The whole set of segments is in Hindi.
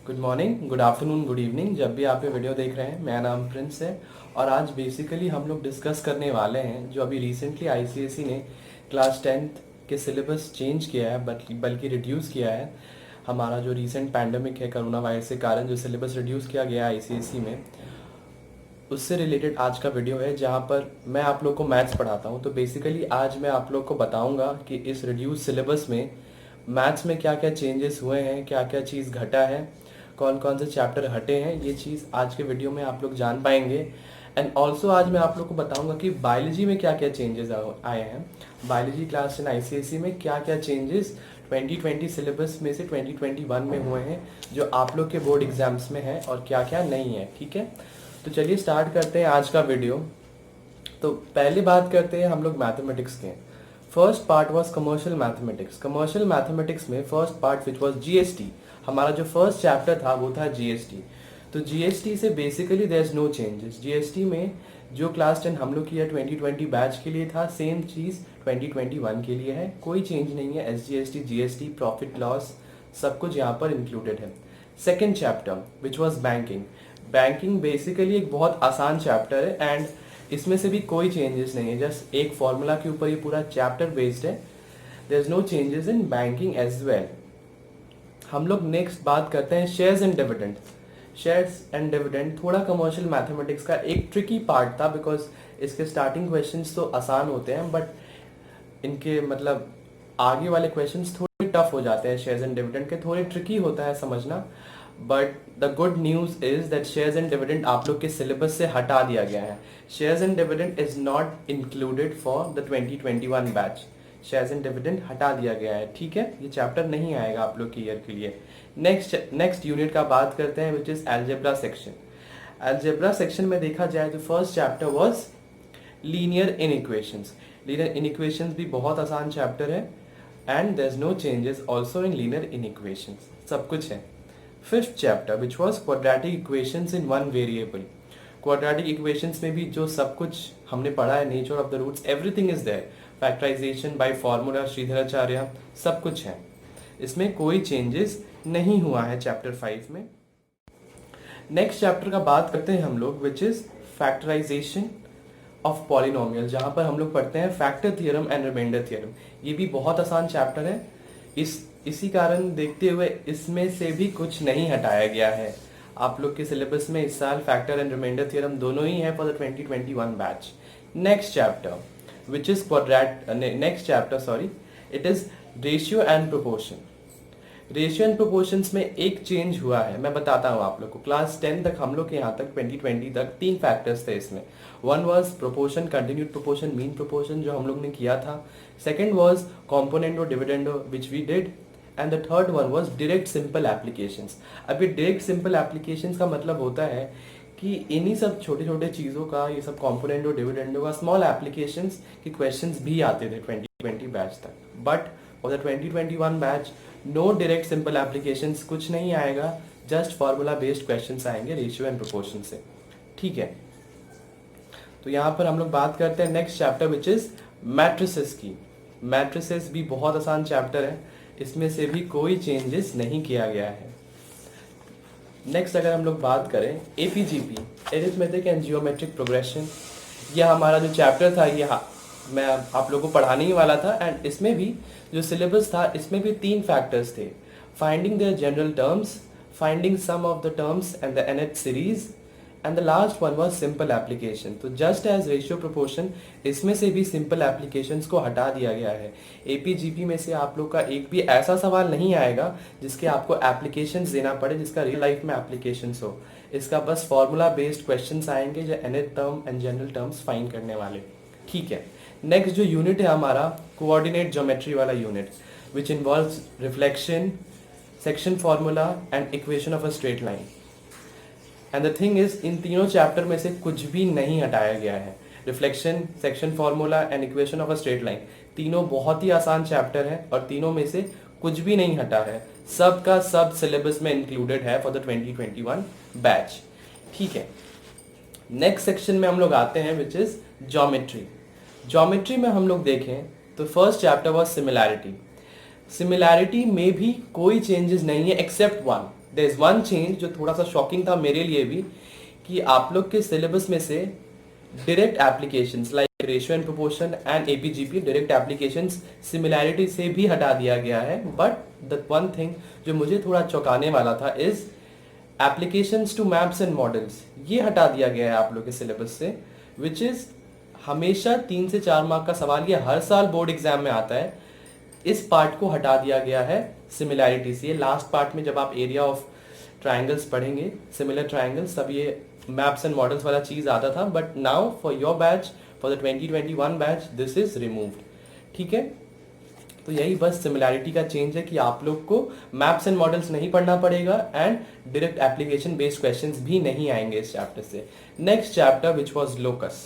Good morning, good afternoon, good evening, जब भी आप ये वीडियो देख रहे हैं। मेरा नाम प्रिंस है और आज बेसिकली हम लोग डिस्कस करने वाले हैं जो अभी रिसेंटली आईसीएसई ने क्लास 10th के सिलेबस चेंज किया है, बल्कि रिड्यूस किया है। हमारा जो रीसेंट पैंडमिक है कोरोना वायरस के कारण जो सिलेबस रिड्यूस किया गया है आईसीएसई में, उससे रिलेटेड आज का वीडियो है जहाँ पर मैं आप लोग को मैथ्स पढ़ाता हूँ। तो बेसिकली आज मैं आप लोग को बताऊँगा कि इस रिड्यूस सिलेबस में मैथ्स में क्या क्या चेंजेस हुए हैं, क्या क्या चीज़ घटा है, कौन कौन से चैप्टर हटे हैं, ये चीज़ आज के वीडियो में आप लोग जान पाएंगे। एंड ऑल्सो आज मैं आप लोग को बताऊंगा कि बायोलॉजी में क्या क्या चेंजेस आए हैं, बायोलॉजी क्लास 10 आईसीएसई में क्या क्या चेंजेस 2020 सिलेबस में से 2021 में हुए हैं जो आप लोग के बोर्ड एग्जाम्स में है और क्या क्या नहीं है। ठीक है, तो चलिए स्टार्ट करते हैं आज का वीडियो। तो पहली बात करते हैं हम लोग मैथमेटिक्स के। First part was commercial mathematics. Commercial mathematics में first part which was GST, हमारा जो फर्स्ट चैप्टर था वो था जीएसटी। तो जीएसटी से basically there is no changes. GST में जो क्लास 10 हम लोग किया 2020 बैच के लिए था, सेम चीज़ 2021 के लिए है, कोई चेंज नहीं है। एसजीएसटी, जीएसटी, प्रॉफिट लॉस सब कुछ यहाँ पर इंक्लूडेड है। Second chapter which was banking. Banking basically एक बहुत आसान चैप्टर है एंड इसमें से भी कोई चेंजेस नहीं है, जस्ट एक फॉर्मूला के ऊपर ये पूरा चैप्टर बेस्ड है। There is no changes in banking as well. हम लोग नेक्स्ट बात करते हैं shares and dividend. Shares and dividend थोड़ा कमर्शियल मैथमेटिक्स का एक ट्रिकी पार्ट था, बिकॉज इसके स्टार्टिंग क्वेश्चंस तो आसान होते हैं बट इनके मतलब आगे वाले क्वेश्चंस थोड़े टफ हो जाते हैं। शेयर्स एंड डिविडेंड के थोड़े ट्रिकी होता है समझना, but the good news is that shares and dividend आप लोग के सिलेबस से हटा दिया गया है। Shares and dividend is not included for the 2021 batch. Shares and dividend हटा दिया गया है, ठीक है, ये चैप्टर नहीं आएगा आप लोग के ईयर के लिए। नेक्स्ट यूनिट का बात करते हैं which is algebra section. Algebra section में देखा जाए तो first chapter was linear inequations. Linear inequations भी बहुत आसान चैप्टर है and there is no changes also in linear inequations, सब कुछ है। Fifth chapter which was quadratic equations in one variable. Quadratic equations में भी जो सब कुछ हमने पढ़ा है, nature of the roots, everything is there. Factorisation by formula, Shridharacharya, सब कुछ है, इसमें कोई चेंजेस नहीं हुआ है चैप्टर 5 में। नेक्स्ट चैप्टर का बात करते हैं हम लोग which is factorization of polynomial, जहां पर हम लोग पढ़ते हैं factor theorem and remainder theorem. ये भी बहुत आसान चैप्टर है, इसी कारण देखते हुए इसमें से भी कुछ नहीं हटाया गया है। आप लोग के सिलेबस में इस साल फैक्टर एंड रिमाइंडर थ्योरम दोनों ही है for the 2021 batch. Next chapter which is it is ratio and proportion. Ratio and proportions में एक चेंज हुआ है, मैं बताता हूँ आप लोग को। क्लास 10 तक हम लोग के यहाँ तक 2020 तक 3 फैक्टर्स थे इसमें। One was proportion, continued proportion, mean proportion जो हम लोग ने किया था। Second was componendo dividendo which we did and the third one was direct simple applications. अब ये डायरेक्ट सिंपल एप्लीकेशंस का मतलब होता है कि इन्हीं सब छोटे छोटे चीज़ों का, ये सब कॉम्पोनेंडो डिविडेंडो का स्मॉल एप्लीकेशंस के क्वेश्चंस भी आते थे 2020 बैच तक। But for the 2021 batch no direct simple applications, कुछ नहीं आएगा, जस्ट फॉर्मूला बेस्ड क्वेश्चंस आएंगे रेशियो एंड प्रोपोर्शन से, ठीक है। तो यहाँ पर हम लोग बात करते हैं next chapter which is matrices की। मैट्रिसेस भी बहुत आसान चैप्टर है, इसमें से भी कोई चेंजेस नहीं किया गया है। नेक्स्ट अगर हम लोग बात करें AP GP, arithmetic and geometric progression, यह हमारा जो चैप्टर था ये मैं आप लोगों को पढ़ाने ही वाला था एंड इसमें भी जो सिलेबस था इसमें भी 3 फैक्टर्स थे। Finding the general terms, finding sum of the terms and the nth series and the last one was simple application. तो जस्ट एज रेशियो प्रोपोर्शन इसमें से भी सिंपल एप्लीकेशंस को हटा दिया गया है। एपीजीपी में से आप लोग का एक भी ऐसा सवाल नहीं आएगा जिसके आपको एप्लीकेशंस देना पड़े, जिसका रियल लाइफ में एप्लीकेशंस हो। इसका बस फॉर्मूला बेस्ड क्वेश्चंस आएंगे जो nth term and general terms find करने वाले, ठीक है। नेक्स्ट जो यूनिट है हमारा कोऑर्डिनेट ज्योमेट्री वाला unit which involves reflection, section formula and equation of a straight line. And the thing is in तीनों चैप्टर में से कुछ भी नहीं हटाया गया है। Reflection, section formula and equation of a straight line तीनों बहुत ही आसान चैप्टर है और तीनों में से कुछ भी नहीं हटा है, सब का सब सिलेबस में इंक्लूडेड है फॉर द 2021 बैच, ठीक है। नेक्स्ट सेक्शन में हम लोग आते हैं विच इज ज्योमेट्री। ज्योमेट्री में हम लोग देखें तो first chapter was similarity. Similarity में भी कोई चेंजेस नहीं है except one, there is one change जो थोड़ा सा शॉकिंग था मेरे लिए भी, कि आप लोग के सिलेबस में से direct applications like ratio and proportion and AP GP direct applications similarity से भी हटा दिया गया है। बट द वन थिंग जो मुझे थोड़ा चौंकाने वाला था is applications to maps and models, ये हटा दिया गया है आप लोग के सिलेबस से, विच इज हमेशा 3 से 4 मार्क का सवाल, ये हर साल बोर्ड एग्जाम में आता है। इस पार्ट को हटा दिया गया है सिमिलैरिटी से। ये लास्ट पार्ट में जब आप एरिया ऑफ ट्राइंगल्स पढ़ेंगे, सिमिलर ट्राइंगल्स, तब ये मैप्स एंड मॉडल्स वाला चीज आता था। But now for your batch, for the 2021 batch, this is removed. ठीक है, तो यही बस सिमिलैरिटी का चेंज है कि आप लोग को मैप्स एंड मॉडल्स नहीं पढ़ना पड़ेगा and direct application based questions भी नहीं आएंगे इस चैप्टर से। Next chapter which was locus.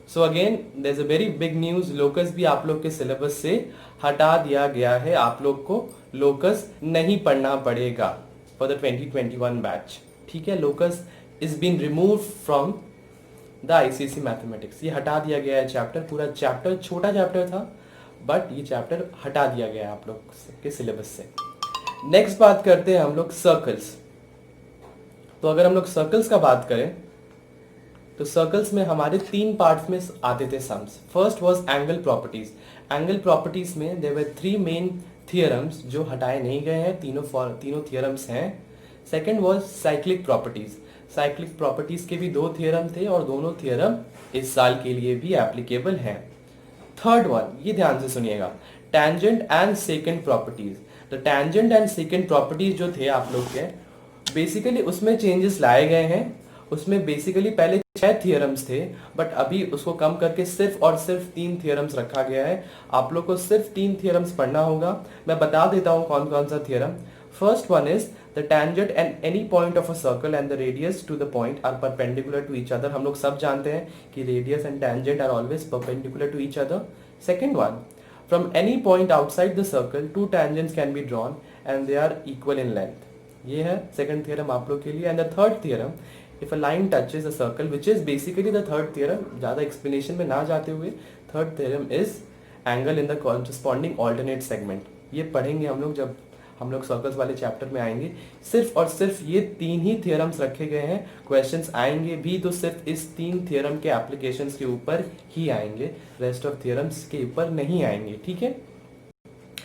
So again there is a very big news, locus भी आप लोग के सिलेबस से हटा दिया गया है। आप लोग को लोकस नहीं पढ़ना पड़ेगा फॉर द 2021 बैच। ठीक है, locus is been remove from the ICSE mathematics. ये हटा दिया गया है चैप्टर, पूरा चैप्टर छोटा चैप्टर था बट ये चैप्टर हटा दिया गया है आप लोग के सिलेबस से। नेक्स्ट बात करते हैं हम लोग सर्कल्स। तो अगर हम लोग सर्कल्स का बात करें तो सर्कल्स में हमारे 3 पार्ट्स में आते थे sums. First was angle properties. Angle properties में देयर वर 3 मेन थियरम्स जो हटाए नहीं गए हैं, तीनों थियरम्स हैं। Second was cyclic properties. Cyclic properties के भी 2 थियरम थे और दोनों थियरम इस साल के लिए भी एप्लीकेबल हैं। थर्ड वन, ये ध्यान से सुनिएगा, टेंजेंट एंड सेकेंड प्रॉपर्टीज। तो टेंजेंट एंड सेकेंड प्रॉपर्टीज जो थे आप लोग के, बेसिकली उसमें चेंजेस लाए गए हैं। उसमें बेसिकली पहले 6 थियरम्स थे बट अभी उसको कम करके सिर्फ और सिर्फ 3 थियरम्स रखा गया है। आप लोग को सिर्फ 3 थियरम्स पढ़ना होगा। मैं बता देता हूं कौन कौन सा theorem. First one is the tangent and any point of a circle and the radius to the point are perpendicular to each other। हम लोग सब जानते हैं कि radius and tangent are always perpendicular to each other। Second one, from any point outside the circle, 2 tangents can be drawn and they are equal in length। ये है second theorem आप लोग के लिए। And the third theorem, if a line touches a circle, which is basically the third theorem, ज़्यादा explanation में ना जाते हुए, third theorem is angle in the corresponding alternate segment। ये पढ़ेंगे हम लोग जब हम लोग सर्कल्स वाले चैप्टर में आएंगे। सिर्फ और सिर्फ ये 3 ही थियरम्स रखे गए हैं। क्वेश्चंस आएंगे भी तो सिर्फ इस 3 थियरम के एप्लीकेशंस के ऊपर ही आएंगे, रेस्ट ऑफ थियरम्स के ऊपर नहीं आएंगे। ठीक है,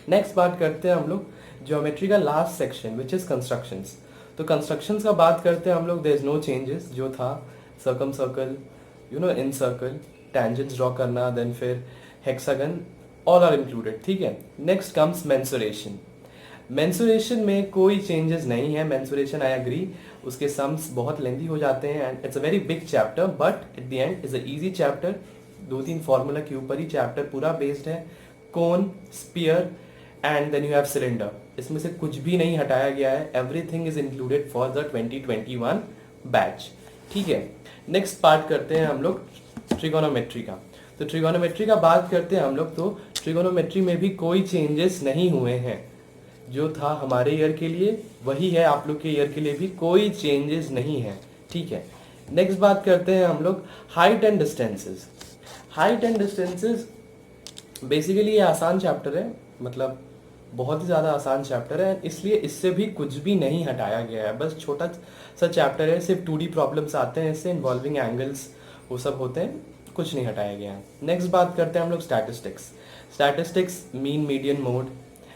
नेक्स्ट बात करते हैं हम लोग ज्योमेट्री का last section which is constructions. तो कंस्ट्रक्शंस का बात करते हैं हम लोग, देयर इज नो चेंजेस। जो था circumcircle, incircle, tangents draw करना, देन फिर हेक्सागन, ऑल आर इंक्लूडेड। ठीक है, नेक्स्ट कम्स मेंसुरेशन। मेंसुरेशन में कोई चेंजेस नहीं है। मेंसुरेशन आई एग्री, उसके सम्स बहुत लेंथी हो जाते हैं and it's a very big chapter but at the end is a easy chapter. 2-3 formula के ऊपर ही चैप्टर पूरा बेस्ड है। Cone, sphere and then you have cylinder, इसमें से कुछ भी नहीं हटाया गया है। Everything is included for the 2021 batch. ठीक है, नेक्स्ट पार्ट करते हैं हम लोग ट्रिगोनोमेट्री का। तो ट्रिगोनोमेट्री का बात करते हैं हम लोग, तो ट्रिगोनोमेट्री में भी कोई चेंजेस नहीं हुए हैं। जो था हमारे ईयर के लिए वही है, आप लोग के ईयर के लिए भी कोई चेंजेस नहीं है। ठीक है, नेक्स्ट बात करते हैं हम लोग height and distances. Height and distances basically ये आसान चैप्टर है, मतलब बहुत ही ज़्यादा आसान चैप्टर है, इसलिए इससे भी कुछ भी नहीं हटाया गया है। बस छोटा सा चैप्टर है, सिर्फ 2D प्रॉब्लम्स आते हैं इससे, इन्वॉल्विंग एंगल्स वो सब होते हैं, कुछ नहीं हटाया गया है। नेक्स्ट बात करते हैं हम लोग statistics. Statistics mean, median, mode,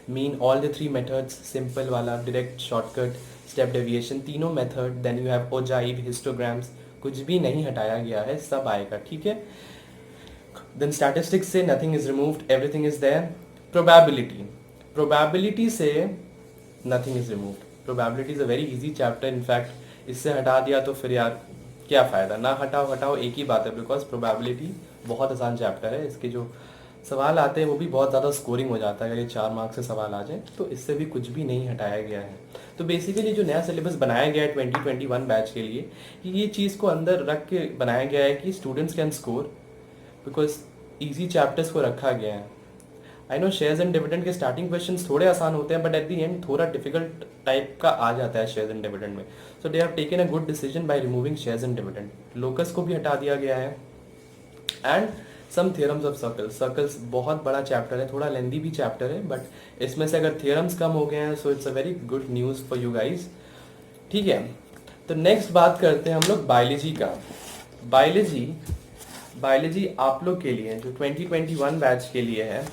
mean, all the 3 methods, simple वाला, डायरेक्ट, शॉर्टकट, स्टेप डेविएशन, तीनों method, then you have ogive, histograms, कुछ भी नहीं हटाया गया है, सब आएगा। ठीक है, देन स्टैटिस्टिक्स से nothing is removed, everything is there. Probability, probability से nothing is removed. Probability is a very easy chapter, in fact इससे हटा दिया तो फिर यार क्या फ़ायदा, ना हटाओ एक ही बात है, बिकॉज प्रोबेबिलिटी बहुत आसान चैप्टर है। इसके जो सवाल आते हैं वो भी बहुत ज़्यादा स्कोरिंग हो जाता है, अगर ये 4 मार्क्स से सवाल आ जाए तो इससे भी कुछ भी नहीं हटाया गया है। तो बेसिकली जो नया सिलेबस बनाया गया है 2021 बैच के लिए, कि ये चीज़ को अंदर रख के बनाया गया है कि students can score, because easy chapters को रखा गया है। I know shares and dividend के स्टार्टिंग क्वेश्चंस थोड़े आसान होते हैं बट एट द एंड थोड़ा डिफिकल्ट टाइप का आ जाता है शेयर्स एंड डिविडेंड में। So they have taken a good decision by removing shares and dividend. Locus को भी हटा दिया गया है and some theorems of circles. Circles बहुत बड़ा चैप्टर है, थोड़ा लेंदी भी चैप्टर है, बट इसमें से अगर थियरम्स कम हो गए हैं so it's a very good news for you guys. ठीक है। तो नेक्स्ट बात करते हैं हम लोग बायोलॉजी का। बायोलॉजी बायोलॉजी आप लोग के लिए जो 2021 बैच के लिए है,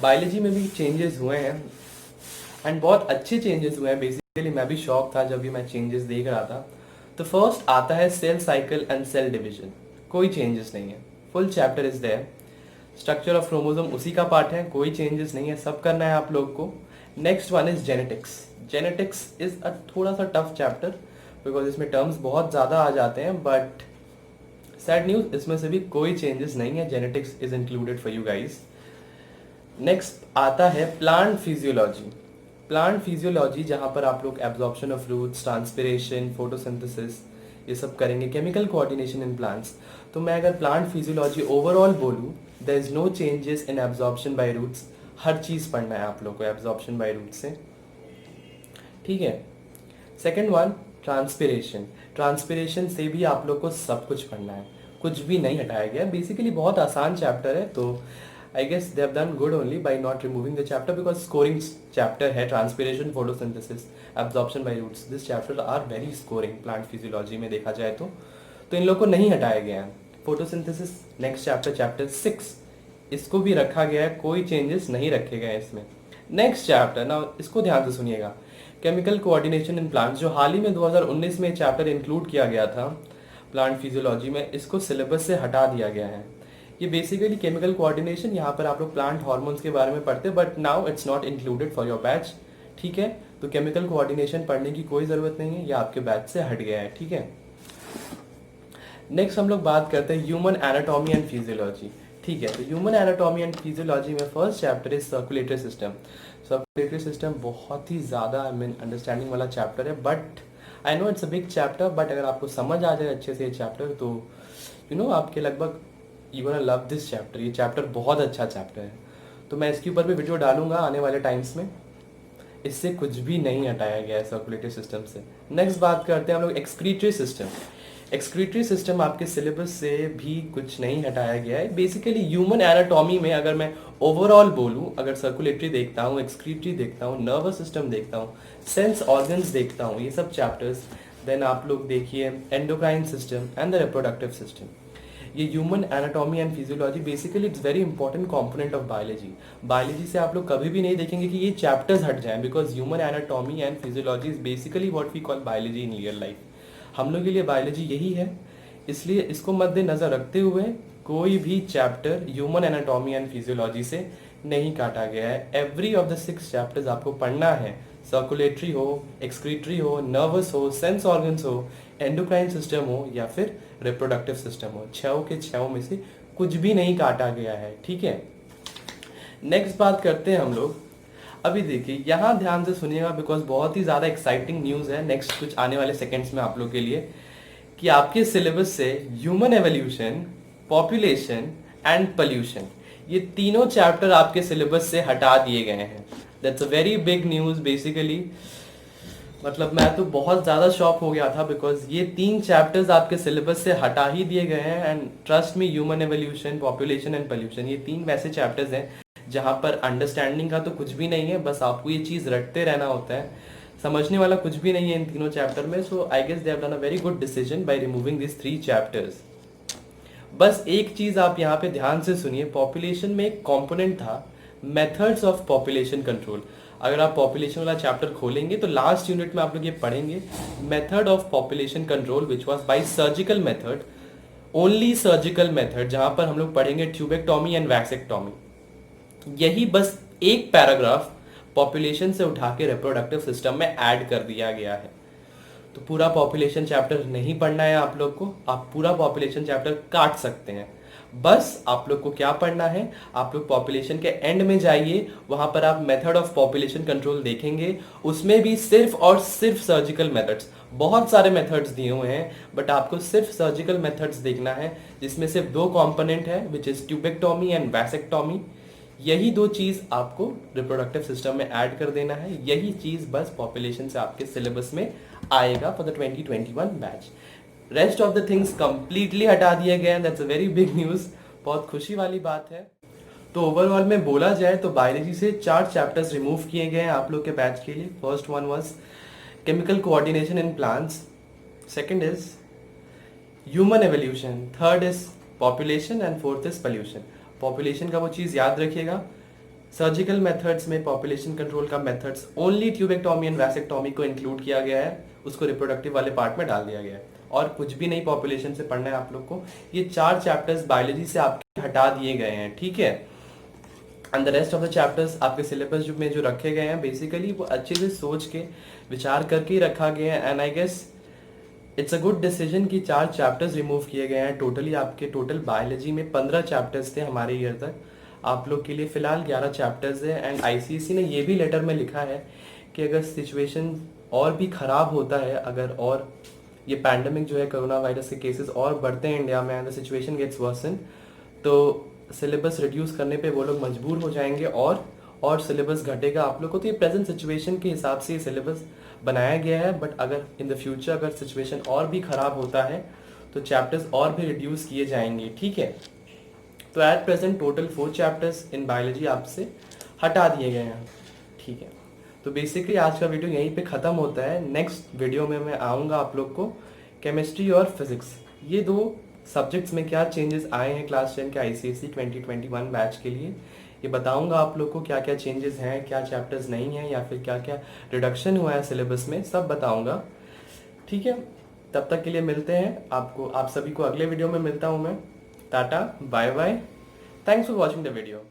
बायोलॉजी में भी चेंजेस हुए हैं एंड बहुत अच्छे चेंजेस हुए हैं। बेसिकली मैं भी शॉक था जब भी मैं चेंजेस देख रहा था। तो फर्स्ट आता है cell cycle and cell division, कोई चेंजेस नहीं है, full chapter is there. Structure of chromosome उसी का पार्ट है, कोई चेंजेस नहीं है, सब करना है आप लोग को। Next one is genetics. Genetics is a थोड़ा सा टफ चैप्टर बिकॉज इसमें टर्म्स बहुत ज़्यादा आ जाते हैं, बट सैड न्यूज़ इसमें से भी कोई चेंजेस नहीं है, genetics is included for you guys. Next आता है प्लांट फिजियोलॉजी। प्लांट फिजियोलॉजी जहाँ पर आप लोग absorption of roots, transpiration, photosynthesis ये सब करेंगे, केमिकल कोऑर्डिनेशन इन प्लांट्स। तो मैं अगर प्लांट फिजियोलॉजी ओवरऑल बोलूँ, there is no changes in absorption by roots. हर चीज़ पढ़ना है आप लोग को एब्जॉर्प्शन बाय रूट्स से, ठीक है। Second one transpiration. ट्रांसपिरेशन से भी आप लोग को सब कुछ पढ़ना है, कुछ भी नहीं हटाया गया। बेसिकली बहुत आसान चैप्टर है, तो I guess they have done good only by not removing the chapter because scoring chapter है। Transpiration, photosynthesis, absorption by roots, this chapter are very scoring plant physiology में देखा जाए तो इन लोग को नहीं हटाया गया है। फोटोसिंथेसिस नेक्स्ट चैप्टर, चैप्टर 6, इसको भी रखा गया है, कोई चेंजेस नहीं रखे गए इसमें। नेक्स्ट चैप्टर ना, इसको ध्यान से सुनिएगा, केमिकल कोऑर्डिनेशन इन प्लांट्स, जो हाल ही में 2019 में चैप्टर इंक्लूड किया गया था प्लांट फिजियोलॉजी में, इसको सिलेबस से हटा दिया गया है। ये बेसिकली केमिकल कोऑर्डिनेशन, यहाँ पर आप लोग प्लांट हार्मोन्स के बारे में पढ़ते हैं, but now it's not included for your batch, ठीक है। तो केमिकल कोऑर्डिनेशन पढ़ने की कोई ज़रूरत नहीं है, ये आपके बैच से हट गया है, ठीक है। नेक्स्ट हम लोग बात करते हैं ह्यूमन एनाटॉमी एंड फिजियोलॉजी, ठीक है। तो ह्यूमन एनाटॉमी एंड फिजियोलॉजी में first chapter is circulatory system. Circulatory system बहुत ही ज़्यादा अंडरस्टैंडिंग वाला चैप्टर है, but I know it's a big chapter, but अगर आपको समझ आ जाए अच्छे से ये चैप्टर तो आपके लगभग you gonna love this chapter. ये चैप्टर बहुत अच्छा चैप्टर है, तो मैं इसके ऊपर भी वीडियो डालूंगा आने वाले टाइम्स में। इससे कुछ भी नहीं हटाया गया है सर्कुलेटरी सिस्टम से। नेक्स्ट बात करते हैं हम लोग एक्सक्रीटरी सिस्टम। एक्सक्रीटरी सिस्टम आपके सिलेबस से भी कुछ नहीं हटाया गया है। बेसिकली ह्यूमन एनाटॉमी में अगर मैं ओवरऑल बोलूँ, अगर सर्कुलेटरी देखता हूँ, एक्सक्रीटरी देखता हूँ, नर्वस सिस्टम देखता हूँ, सेंस ऑर्गन्स देखता हूँ, ये सब चैप्टर्स, देन आप लोग देखिए endocrine system and the reproductive system. ये human anatomy and physiology basically it's very important component of biology. Biology से आप लोग कभी भी नहीं देखेंगे कि ये चैप्टर्स हट जाएं, because human anatomy and physiology is basically what we call biology in real life. हम लोग के लिए बायोलॉजी यही है, इसलिए इसको मद्देनजर रखते हुए कोई भी chapter human anatomy and physiology से नहीं काटा गया है। एवरी ऑफ द 6 चैप्टर्स आपको पढ़ना है, सर्कुलेटरी हो, एक्सक्रीटरी हो, नर्वस हो, सेंस ऑर्गन्स हो, एंडोक्राइन सिस्टम हो या फिर रिप्रोडक्टिव सिस्टम हो, 6 के 6 में से कुछ भी नहीं काटा गया है, ठीक है। नेक्स्ट बात करते हैं हम लोग। अभी देखिए यहाँ ध्यान से सुनिएगा बिकॉज बहुत ही ज़्यादा एक्साइटिंग न्यूज़ है नेक्स्ट कुछ आने वाले सेकेंड्स में आप लोग के लिए, कि आपके सिलेबस से human evolution, population and pollution, ये तीनों चैप्टर आपके सिलेबस से हटा दिए गए हैं। That's a very big news basically. मतलब मैं तो बहुत ज़्यादा शॉक हो गया था बिकॉज ये 3 चैप्टर्स आपके सिलेबस से हटा ही दिए गए हैं। And trust me, human evolution, population and pollution, ये 3 वैसे चैप्टर्स हैं जहाँ पर अंडरस्टैंडिंग का तो कुछ भी नहीं है, बस आपको ये चीज़ रटते रहना होता है, समझने वाला कुछ भी नहीं है इन तीनों चैप्टर में। So I guess they have done a very good decision by removing this 3 chapters. बस एक चीज़ आप यहाँ पे ध्यान से सुनिए, पॉपुलेशन में एक कॉम्पोनेंट था मेथड्स ऑफ पॉपुलेशन कंट्रोल। अगर आप पॉपुलेशन वाला चैप्टर खोलेंगे तो लास्ट यूनिट में आप लोग ये पढ़ेंगे, method of population control which was by surgical method, only surgical method, जहां पर हम लोग पढ़ेंगे ट्यूबेक्टोमी एंड वैक्सेक्टोमी। यही बस एक पैराग्राफ पॉपुलेशन से उठा के रिप्रोडक्टिव सिस्टम में ऐड कर दिया गया है। तो पूरा पॉपुलेशन चैप्टर नहीं पढ़ना है आप लोग को, आप पूरा पॉपुलेशन चैप्टर काट सकते हैं। बस आप लोग को क्या पढ़ना है, आप लोग पॉपुलेशन के एंड में जाइए, वहां पर आप मेथड ऑफ पॉपुलेशन कंट्रोल देखेंगे, उसमें भी सिर्फ और सिर्फ सर्जिकल मेथड्स, बहुत सारे मेथड्स दिए हुए हैं बट आपको सिर्फ सर्जिकल मेथड्स देखना है, जिसमें सिर्फ 2 कंपोनेंट है which is tubectomy and vasectomy. यही 2 चीज आपको रिप्रोडक्टिव सिस्टम में ऐड कर देना है, यही चीज बस पॉपुलेशन से आपके सिलेबस में आएगा for the 2021 batch. Rest of the things completely हटा दिए गए हैं, that's a very big news, बहुत खुशी वाली बात है। तो ओवरऑल में बोला जाए तो बायोलॉजी से 4 चैप्टर्स रिमूव किए गए हैं आप लोग के बैच के लिए। First one was chemical coordination in plants. Second is human evolution, third is population and fourth is pollution. Population का वो चीज़ याद रखिएगा, सर्जिकल मेथड्स में पॉपुलेशन कंट्रोल का methods only tubectomy and vasectomy को इंक्लूड किया गया है, उसको रिप्रोडक्टिव वाले पार्ट में डाल दिया गया है और कुछ भी नहीं पॉपुलेशन से पढ़ना है आप लोग को। ये 4 चैप्टर्स बायोलॉजी से आपके हटा दिए गए हैं, ठीक है। And the rest of the chapters आपके सिलेबस में जो रखे गए हैं बेसिकली वो अच्छे से सोच के विचार करके ही रखा गया है। And I guess it's a good decision कि 4 चैप्टर्स रिमूव किए गए हैं। टोटली आपके टोटल बायोलॉजी में 15 चैप्टर्स थे हमारे ईयर तक, आप लोग के लिए फ़िलहाल 11 चैप्टर्स है। एंड आईसीएसई ने ये भी लेटर में लिखा है कि अगर सिचुएशन और भी ख़राब होता है, अगर और ये पैंडमिक जो है कोरोना वायरस के केसेस और बढ़ते हैं इंडिया में and the situation gets worsen, तो सिलेबस रिड्यूस करने पे वो लोग मजबूर हो जाएंगे और सिलेबस घटेगा आप लोग को। तो ये प्रेजेंट सिचुएशन के हिसाब से ये सिलेबस बनाया गया है, बट अगर इन द फ्यूचर अगर सिचुएशन और भी ख़राब होता है तो चैप्टर्स और भी रिड्यूस किए जाएंगे, ठीक है। तो at present total 4 chapters in biology आपसे हटा दिए गए हैं, ठीक है। तो बेसिकली आज का वीडियो यहीं पे ख़त्म होता है। नेक्स्ट वीडियो में मैं आऊँगा आप लोग को केमिस्ट्री और फिजिक्स, ये 2 सब्जेक्ट्स में क्या चेंजेस आए हैं क्लास 10 के आईसीएसई 2021 बैच के लिए, ये बताऊंगा आप लोग को। क्या क्या चेंजेस हैं, क्या चैप्टर्स नहीं हैं, या फिर क्या क्या रिडक्शन हुआ है सिलेबस में, सब बताऊंगा, ठीक है। तब तक के लिए मिलते हैं, आप सभी को अगले वीडियो में मिलता हूं मैं। Tata, bye bye, thanks for watching the video.